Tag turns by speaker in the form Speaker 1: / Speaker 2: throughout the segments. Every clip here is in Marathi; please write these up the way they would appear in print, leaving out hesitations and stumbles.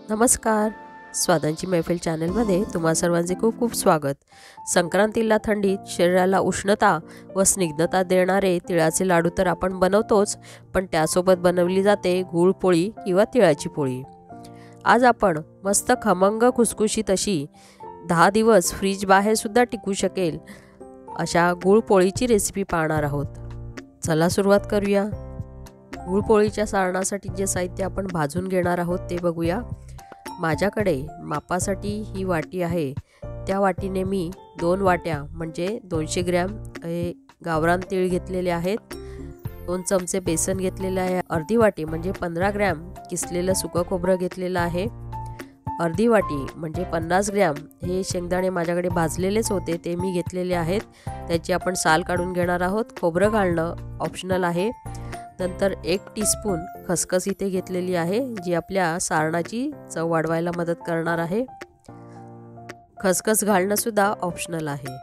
Speaker 1: नमस्कार. स्वादांची मैफिल चॅनलमध्ये तुम्हा सर्वांचे खूप खूप स्वागत. संक्रांतीला थंडीत शरीराला उष्णता व स्निग्धता देणारे तिळाचे लाडू तर आपण बनवतोच, पण त्यासोबत बनवली जाते गुळपोळी किंवा तिळाची पोळी. आज आपण मस्त खमंग खुसखुशीत अशी 10 दिवस फ्रीज बाहेर सुद्धा टिकू शकेल अशा गुळपोळीची रेसिपी पाहणार आहोत. चला सुरुवात करूया. गुळपोळीच्या सारणासाठी जे साहित्य आपण भाजून घेणार आहोत ते बघूया. माझ्याकडे मापासाठी ही वाटी आहे. त्या वाटीने मी 2 वाट्या म्हणजे 200 ग्रॅम हे गावरान तीळ घेतलेले आहेत. 2 चमचे बेसन घेतलेले आहे. अर्धी वाटी म्हणजे 15 ग्रॅम किसलेलं सुकं खोबरं घेतलेलं आहे. अर्धी वाटी म्हणजे 50 ग्रॅम हे शेंगदाणे माझ्याकडे भाजलेलेच होते ते मी घेतलेले आहेत. त्याची आपण साल काढून घेणार आहोत. खोबरं घालणं ऑप्शनल आहे. नंतर 1 टीस्पून खसखस इथे घेतलेली आहे, जी आपल्या सारणाची चव वाढवायला मदत करणार आहे. खसखस घालणं सुद्धा ऑप्शनल आहे.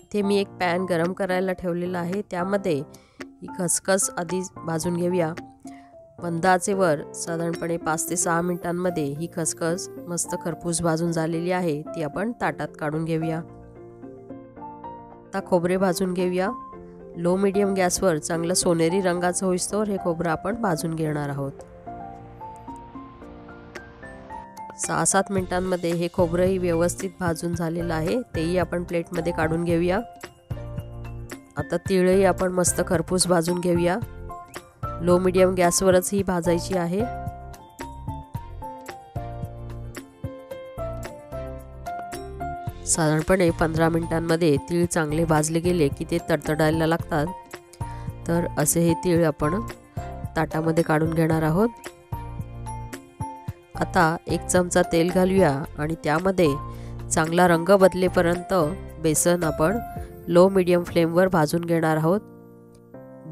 Speaker 1: इथे मी एक पॅन गरम करायला ठेवलेला आहे. त्यामध्ये ही खसखस आधी भाजून घेऊया. मंद आचेवर साधारणपणे 5 ते 6 मिनिटांमध्ये ही खसखस मस्त खरपूस भाजून झालेली आहे. ती आपण ताटात काढून घेऊया. आता खोबरे भाजून घेऊया. लो मीडियम गॅसवर चांगलं सोनेरी रंगाचं होईस्तोवर हे खोबरं आपण भाजून घेणार आहोत. 6-7 मिनिटांमध्ये हे खोबरंही व्यवस्थित भाजून झालेलं आहे. तेही आपण प्लेटमध्ये काढून घेऊया. आता तिळही आपण मस्त खरपूस भाजून घेऊया. लो मीडियम गॅसवरच ही भाजायची आहे. साधारणपणे 15 मिनिटांमध्ये तीळ चांगले भाजले गेले की ते तडतडायला लागतात. तर असे हे तीळ आपण ताटामध्ये काढून घेणार आहोत. आता 1 चमचा तेल घालूया आणि त्यामध्ये चांगला रंग बदलेपर्यंत बेसन आपण लो मीडियम फ्लेमवर भाजून घेणार आहोत.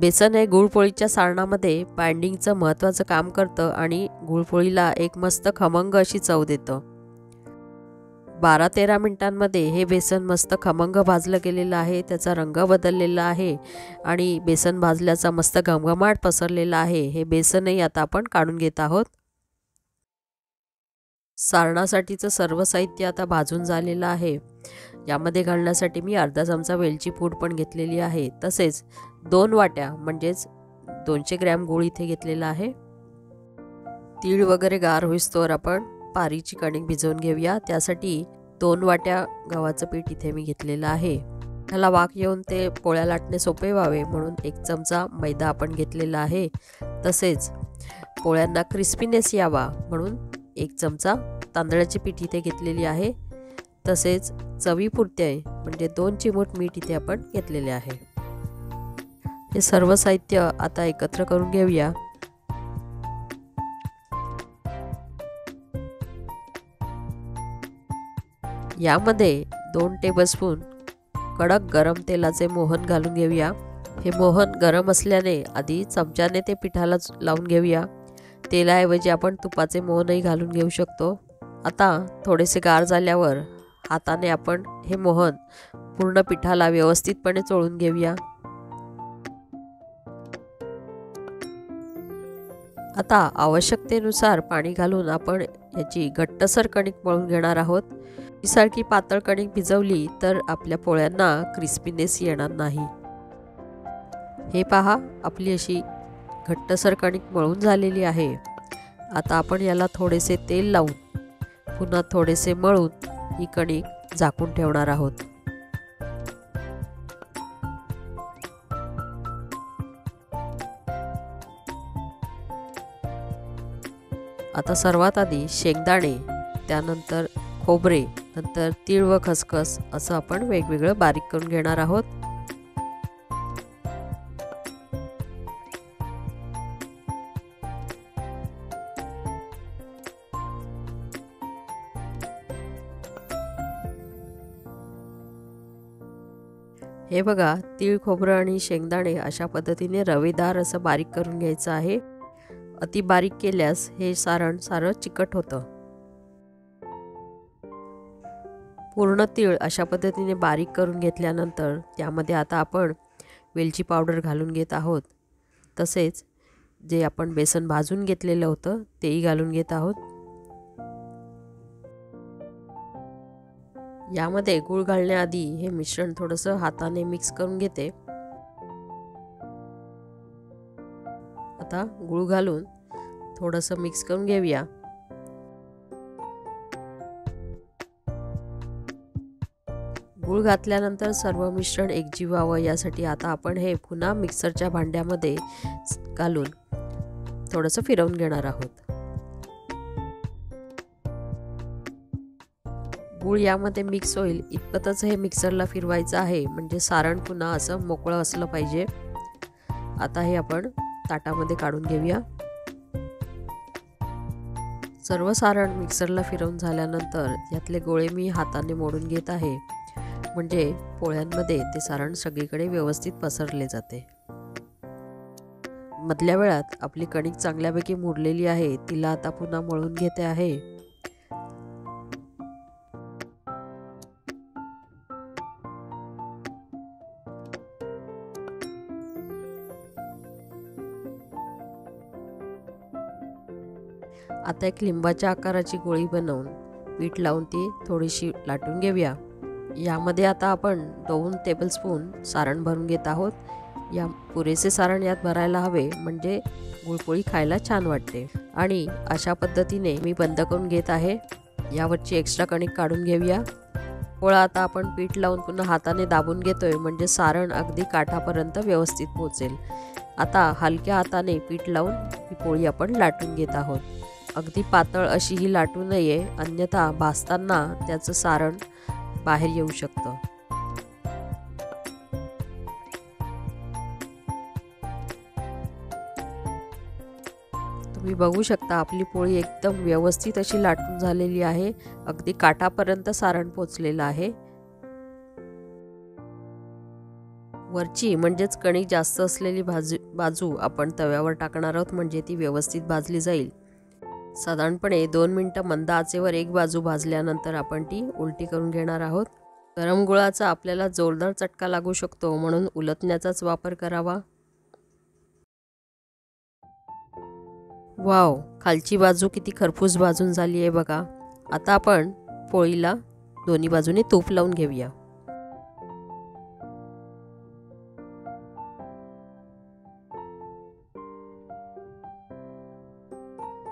Speaker 1: बेसन हे गुळपोळीच्या सारणामध्ये बाइंडिंगचं महत्त्वाचं काम करतं आणि गुळपोळीला एक मस्त खमंग अशी चव देतं. 12-13 मिनिटांमध्ये हे बेसन मस्त खमंग भाजलं गेलेलं आहे. त्याचा रंग बदललेला आहे आणि बेसन भाजल्याचा मस्त घमघमाट पसरलेला आहे. हे बेसनही आता आपण काढून घेत आहोत. सारणासाठीचं सर्व साहित्य आता भाजून झालेलं आहे. यामध्ये घालण्यासाठी मी अर्धा चमचा वेलची पूड पण घेतलेली आहे. तसेच 2 वाट्या म्हणजेच 200 ग्रॅम गूळ इथे घेतलेला आहे. तीळ वगैरे गार होईस्तोवर आपण पारीची कणिक भिजवून घेऊया. त्यासाठी 2 वाट्या गव्हाचं पीठ इथे मी घेतलेलं आहे. त्याला वाक येऊन ते पोळ्या लाटणे सोपे व्हावे म्हणून 1 चमचा मैदा आपण घेतलेला आहे. तसेच पोळ्यांना क्रिस्पीनेस यावा म्हणून 1 चमचा तांदळाची पीठ इथे घेतलेली आहे. तसेच चवीपुरते म्हणजे 2 चिमूट मीठ इथे आपण घेतलेले आहे. हे सर्व साहित्य आता एकत्र करून घेऊया. यामध्ये 2 टेबलस्पून कडक गरम तेलाचे मोहन घालून घेऊया. हे मोहन गरम असल्याने आधी चमच्याने ते पिठाला लावून घेऊया. तेलाऐवजी आपण तुपाचे मोहनही घालून घेऊ शकतो. आता थोडेसे गार झाल्यावर हाताने आपण हे मोहन पूर्ण पिठाला व्यवस्थितपणे चोळून घेऊया. आता आवश्यकतेनुसार पाणी घालून आपण याची घट्टसर कणिक मळून घेणार आहोत. सारखी पातळ कणिक भिजवली तर आपल्या पोळ्यांना क्रिस्पीनेस येणार नाही. हे पहा, आपली अशी घट्टसर कणिक मळून झालेली आहे. आता आपण याला थोडेसे तेल लावून पुन्हा थोडेसे मळून ही कणिक झाकून ठेवणार आहोत. आता सर्वात आधी शेंगदाणे, त्यानंतर खोबरे, नंतर तीळ व खसखस असं आपण वेगवेगळं बारीक करून घेणार आहोत. हे बघा, तीळ, खोबरं आणि शेंगदाणे अशा पद्धतीने रवेदार असं बारीक करून घ्यायचं आहे. अति बारीक केल्यास हे सारण सारं चिकट होतं. पूर्ण तीळ अशा पद्धतीने बारीक करून घेतल्यानंतर त्यामध्ये आता आपण वेलची पावडर घालून घेत आहोत. तसेच जे आपण बेसन भाजून घेतलेलं होतं तेही घालून घेत आहोत. यामध्ये गूळ घालण्याआधी हे मिश्रण थोडंसं हाताने मिक्स करून घेते। आता गूळ घालून थोडंसं मिक्स करून घेऊया। गूळ घातल्यानंतर सर्व मिश्रण एकजीव व्हावं यासाठी आता आपण हे पुन्हा मिक्सरच्या भांड्यामध्ये घालून थोडंसं फिरवून घेणार आहोत। गूळ यामध्ये मिक्स होईल इतपतच हे मिक्सरला फिरवायचं आहे, म्हणजे सारण पुन्हा असं मोकळं असलं पाहिजे। आता हे आपण ताटामध्ये काढून घेऊया। सर्व सारण मिक्सरला फिरवून झाल्यानंतर यातले गोळे मी हाताने मोडून घेत आहे, म्हणजे पोळ्यांमध्ये ते सारण सगळीकडे व्यवस्थित पसरले जाते। मधल्या वेळात आपली कणिक चांगल्यापैकी मुरलेली आहे, तिला आता पुन्हा मळून घेते आहे। आता एक लिंबाच्या आकाराची गोळी बनवून पीठ लावून ती थोडीशी लाटून घेऊया। यामध्ये आता आपण 2 टेबलस्पून सारण भरून घेत आहोत। या पुरेसे सारण यात भरायला हवे, म्हणजे गुळपोळी खायला छान वाटते। आणि अशा पद्धतीने मी बंद करून घेत आहे। यावरची एक्स्ट्रा कणिक काढून घेऊया। पोळा आता आपण पीठ लावून पुन्हा हाताने दाबून घेतोय, म्हणजे सारण अगदी काठापर्यंत व्यवस्थित पोहोचेल। आता हलक्या हाताने पीठ लावून ही पोळी आपण लाटून घेत आहोत। अगदी पातळ अशी ही लाटू नये, अन्यथा भाजताना त्याचं सारण बाहेर येऊ शकतं। तुम्ही बघू शकता आपली पोळी एकदम व्यवस्थित अशी लाटून झालेली आहे, अगदी काठापर्यंत सारण पोचलेलं आहे। वरची म्हणजेच कणिक जास्त असलेली बाजू आपण तव्यावर टाकणार आहोत, म्हणजे ती व्यवस्थित भाजली जाईल। साधारणपणे 2 मिनिटं मंद आचेवर एक बाजू भाजल्यानंतर आपण ती उलटी करून घेणार आहोत। गरम गुळाचा आपल्याला जोरदार चटका लागू शकतो, म्हणून उलटण्याचाच वापर करावा। वाव, खालची बाजू किती खरपूस भाजून झाली आहे बघा। आता आपण पोळीला दोन्ही बाजूने तूप लावून घेऊया।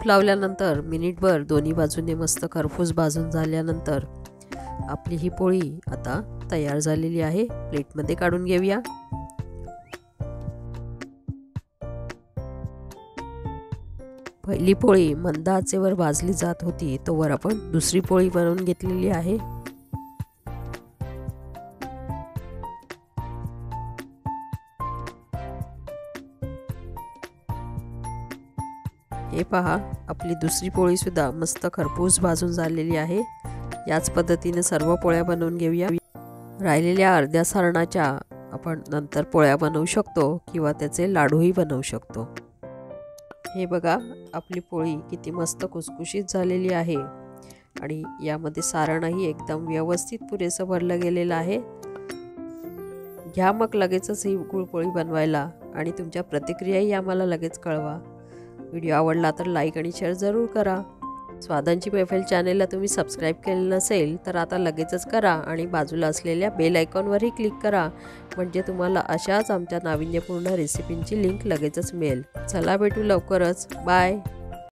Speaker 1: लावल्यानंतर मिनिटभर दोन्ही बाजूने मस्त खरपूस भाजून झाल्यानंतर आपली ही पोळी आता तयार झालेली आहे। प्लेटमध्ये काढून घेऊया। पहिली पोळी मंद आचेवर भाजली जात होती, तोवर आपण दुसरी पोळी बनवून घेतलेली आहे। हे पहा, आपली दुसरी पोळी सुद्धा मस्त खरपूस भाजून झालेली आहे। याच पद्धतीने सर्व पोळ्या बनवून घेऊया। राहिलेल्या अर्ध्या सारणाच्या आपण नंतर पोळ्या बनवू शकतो किंवा त्याचे लाडूही बनवू शकतो। हे बघा, आपली पोळी किती मस्त खुसखुशीत झालेली आहे आणि यामध्ये सारणही एकदम व्यवस्थित पुरेसं भरलं गेलेलं आहे। घ्या मग लगेचच ही गुळपोळी बनवायला आणि तुमच्या प्रतिक्रियाही आम्हाला लगेच कळवा। व्हिडिओ आवडला तर लाईक आणि शेअर जरूर करा। स्वादांची मैफिल चॅनेलला तुम्ही सबस्क्राईब केलं नसेल तर आता लगेचच करा आणि बाजूला असलेल्या बेल आयकॉनवरही क्लिक करा, म्हणजे तुम्हाला अशाच आमच्या नाविन्यपूर्ण रेसिपींची लिंक लगेचच मिळेल। चला भेटू लवकरच, बाय।